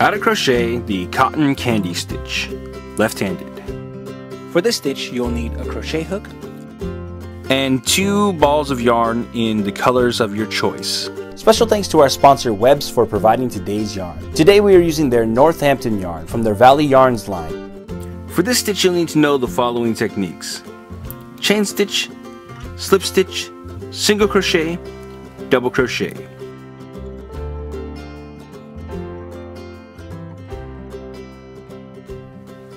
How to crochet the cotton candy stitch, left-handed. For this stitch, you'll need a crochet hook and 2 balls of yarn in the colors of your choice. Special thanks to our sponsor Webs for providing today's yarn. Today we are using their Northampton yarn from their Valley Yarns line. For this stitch, you'll need to know the following techniques: chain stitch, slip stitch, single crochet, double crochet.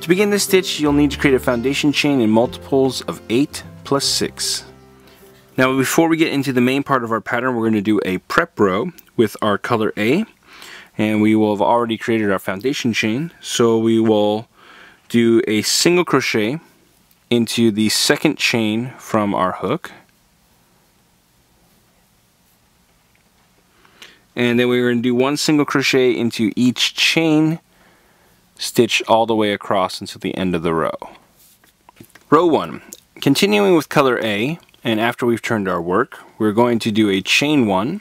To begin this stitch, you'll need to create a foundation chain in multiples of 8 plus 6. Now before we get into the main part of our pattern, we're going to do a prep row with our color A, and we will have already created our foundation chain, so we will do a single crochet into the second chain from our hook, and then we're going to do 1 single crochet into each chain stitch all the way across until the end of the row. Row 1. Continuing with color A, and after we've turned our work, we're going to do a chain 1,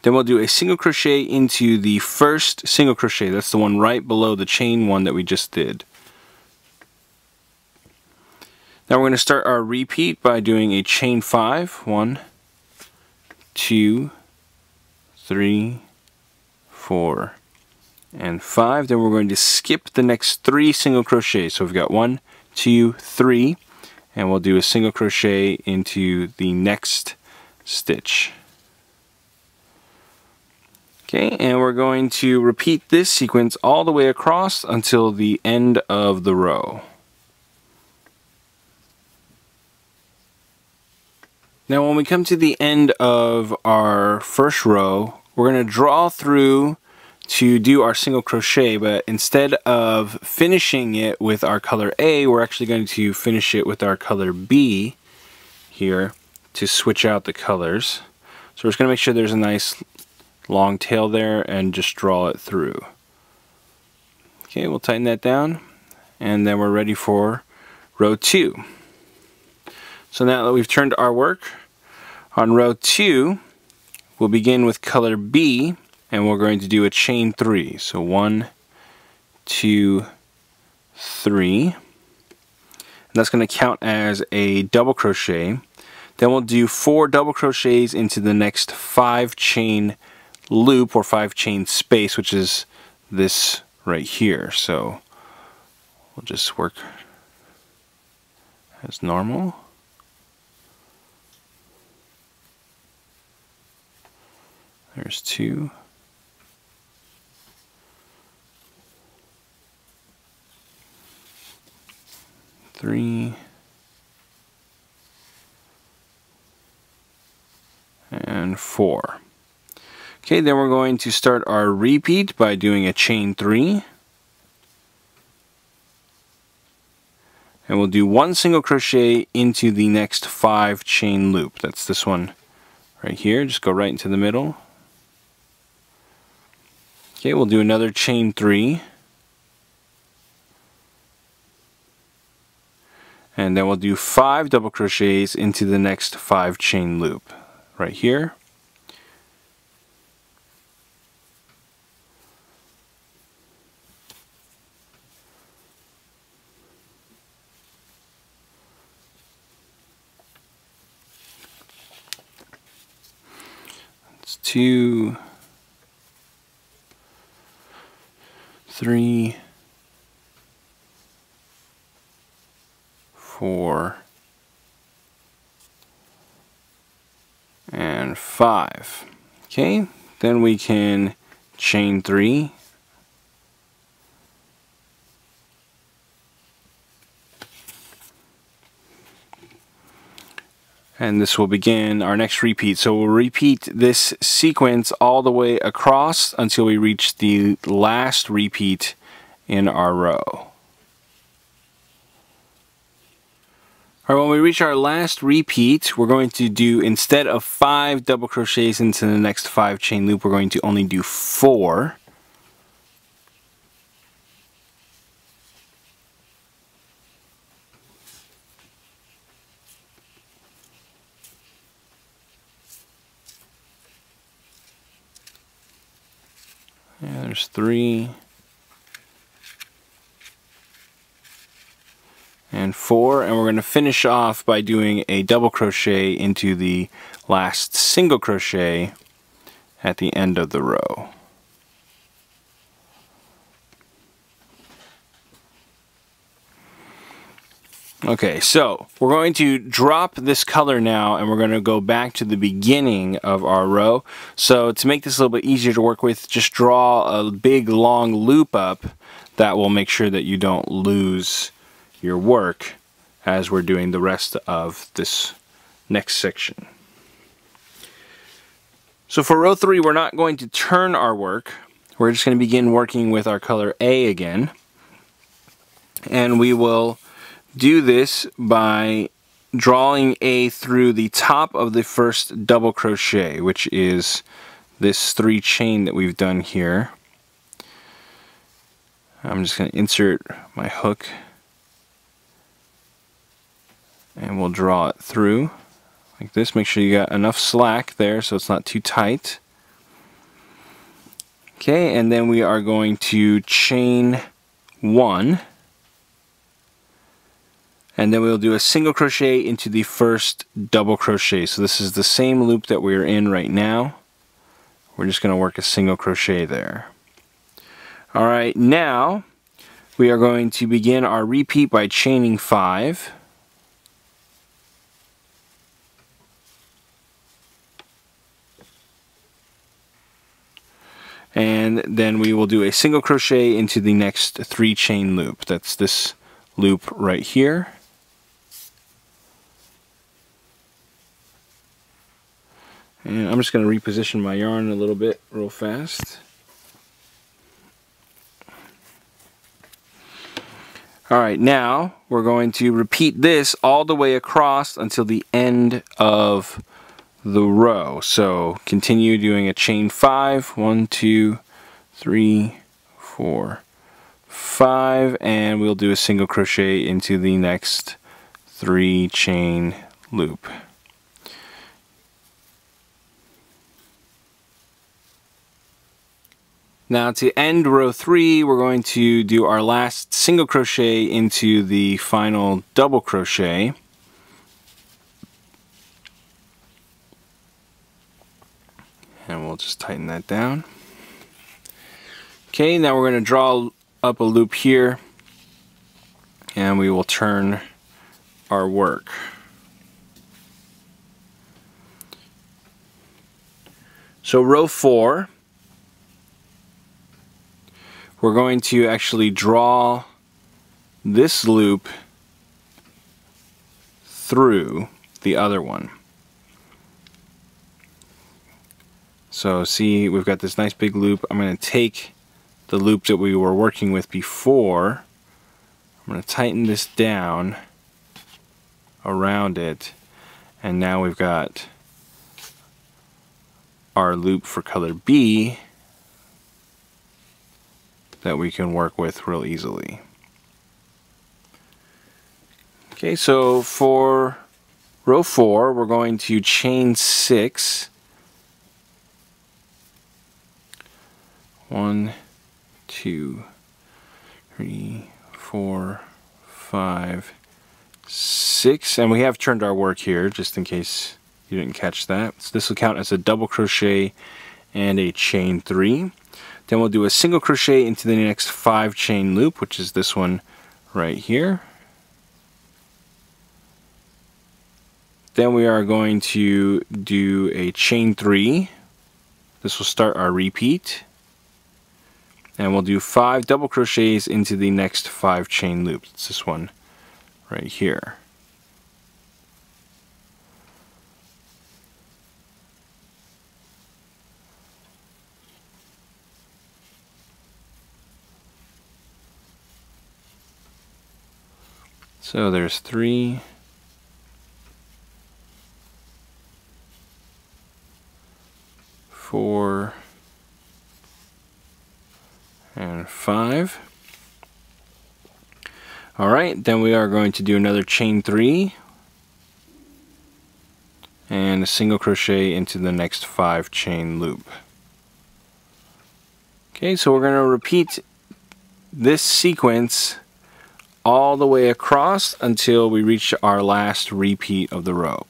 then we'll do a single crochet into the first single crochet. That's the one right below the chain 1 that we just did. Now we're going to start our repeat by doing a chain 5. 1, 2, 3, 4, and 5. Then we're going to skip the next 3 single crochets. So we've got 1, 2, 3, and we'll do a single crochet into the next stitch. Okay, and we're going to repeat this sequence all the way across until the end of the row. Now when we come to the end of our first row, we're going to draw through to do our single crochet, but instead of finishing it with our color A, we're actually going to finish it with our color B here to switch out the colors. So we're just going to make sure there's a nice long tail there and just draw it through. Okay, we'll tighten that down, and then we're ready for row 2. So now that we've turned our work, on row 2, we'll begin with color B, and we're going to do a chain 3. So 1, 2, 3. And that's going to count as a double crochet. Then we'll do 4 double crochets into the next 5 chain loop, or 5 chain space, which is this right here. So we'll just work as normal. There's 2. 3. And 4. Okay, then we're going to start our repeat by doing a chain 3. And we'll do 1 single crochet into the next 5 chain loop. That's this one right here. Just go right into the middle. Okay, we'll do another chain 3. And then we'll do 5 double crochets into the next 5 chain loop right here. That's 2, 3, 4, and 5. Okay, then we can chain 3. And this will begin our next repeat. So we'll repeat this sequence all the way across until we reach the last repeat in our row. Alright, when we reach our last repeat, we're going to do, instead of 5 double crochets into the next 5 chain loop, we're going to only do 4. Yeah, there's 3, and 4, and we're going to finish off by doing a double crochet into the last single crochet at the end of the row. Okay, so we're going to drop this color now, and we're going to go back to the beginning of our row. So to make this a little bit easier to work with, just draw a big long loop up. That will make sure that you don't lose your work as we're doing the rest of this next section. So for row 3, we're not going to turn our work. We're just going to begin working with our color A again. And we will do this by drawing A through the top of the first double crochet, which is this 3 chain that we've done here. I'm just going to insert my hook and we'll draw it through like this. Make sure you got enough slack there so it's not too tight. Okay, and then we are going to chain 1. And then we'll do a single crochet into the first double crochet. So this is the same loop that we're in right now. We're just going to work a single crochet there. Alright, now we are going to begin our repeat by chaining 5. And then we will do a single crochet into the next 3 chain loop. That's this loop right here. And I'm just going to reposition my yarn a little bit real fast. Alright, now we're going to repeat this all the way across until the end of the row. So continue doing a chain 5, 1, 2, 3, 4, 5, and we'll do a single crochet into the next 3 chain loop. Now to end row 3, we're going to do our last single crochet into the final double crochet. And we'll just tighten that down. Okay, now we're going to draw up a loop here and we will turn our work. So row 4, we're going to actually draw this loop through the other one. So see, we've got this nice big loop. I'm going to take the loop that we were working with before. I'm going to tighten this down around it, and now we've got our loop for color B that we can work with real easily. Okay, so for row 4, we're going to chain 6. 1, 2, 3, 4, 5, 6, and we have turned our work here just in case you didn't catch that. So this will count as a double crochet and a chain 3. Then we'll do a single crochet into the next 5 chain loop, which is this one right here. Then we are going to do a chain 3. This will start our repeat. And we'll do 5 double crochets into the next 5 chain loops. It's this one right here. So there's 3, 4, and 5. Alright, then we are going to do another chain 3 and a single crochet into the next 5 chain loop. Okay, so we're going to repeat this sequence all the way across until we reach our last repeat of the row.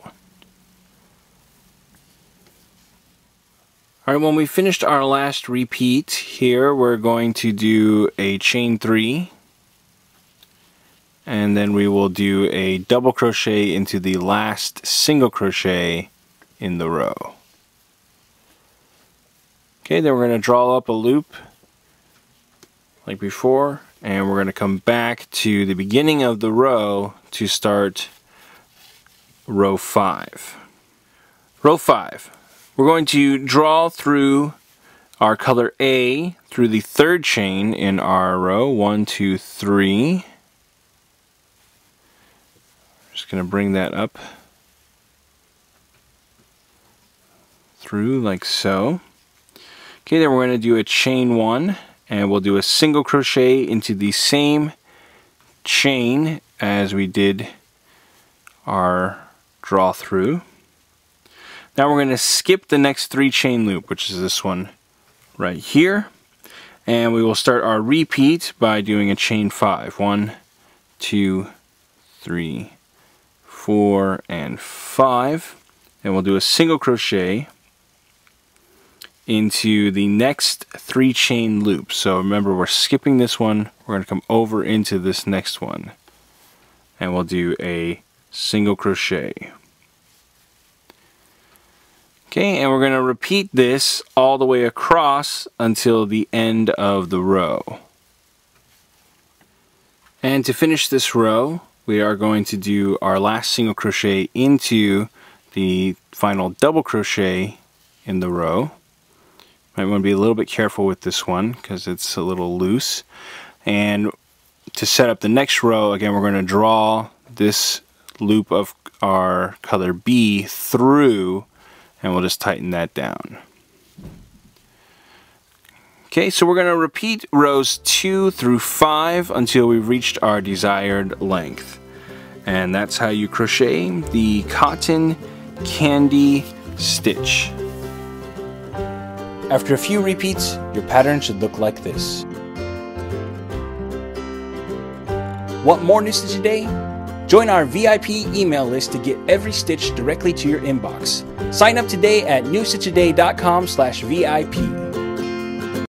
Alright, when we finished our last repeat here, we're going to do a chain 3, and then we will do a double crochet into the last single crochet in the row. Okay, then we're going to draw up a loop like before, and we're going to come back to the beginning of the row to start row 5. Row 5. We're going to draw through our color A through the 3rd chain in our row. 1, 2, 3. Just going to bring that up through like so. Okay, then we're going to do a chain 1, and we'll do a single crochet into the same chain as we did our draw through. Now we're going to skip the next 3 chain loop, which is this one right here, and we will start our repeat by doing a chain 5. 1, 2, 3, 4, and 5, and we'll do a single crochet into the next 3 chain loops. So remember, we're skipping this one, we're going to come over into this next one, and we'll do a single crochet. Okay, and we're going to repeat this all the way across until the end of the row. And to finish this row, we are going to do our last single crochet into the final double crochet in the row. Might want to be a little bit careful with this one because it's a little loose. And to set up the next row, again, we're going to draw this loop of our color B through, and we'll just tighten that down. Okay, so we're going to repeat rows 2 through 5 until we've reached our desired length. And that's how you crochet the cotton candy stitch. After a few repeats, your pattern should look like this. Want more New Stitch a Day? Join our VIP email list to get every stitch directly to your inbox. Sign up today at newstitchaday.com/VIP.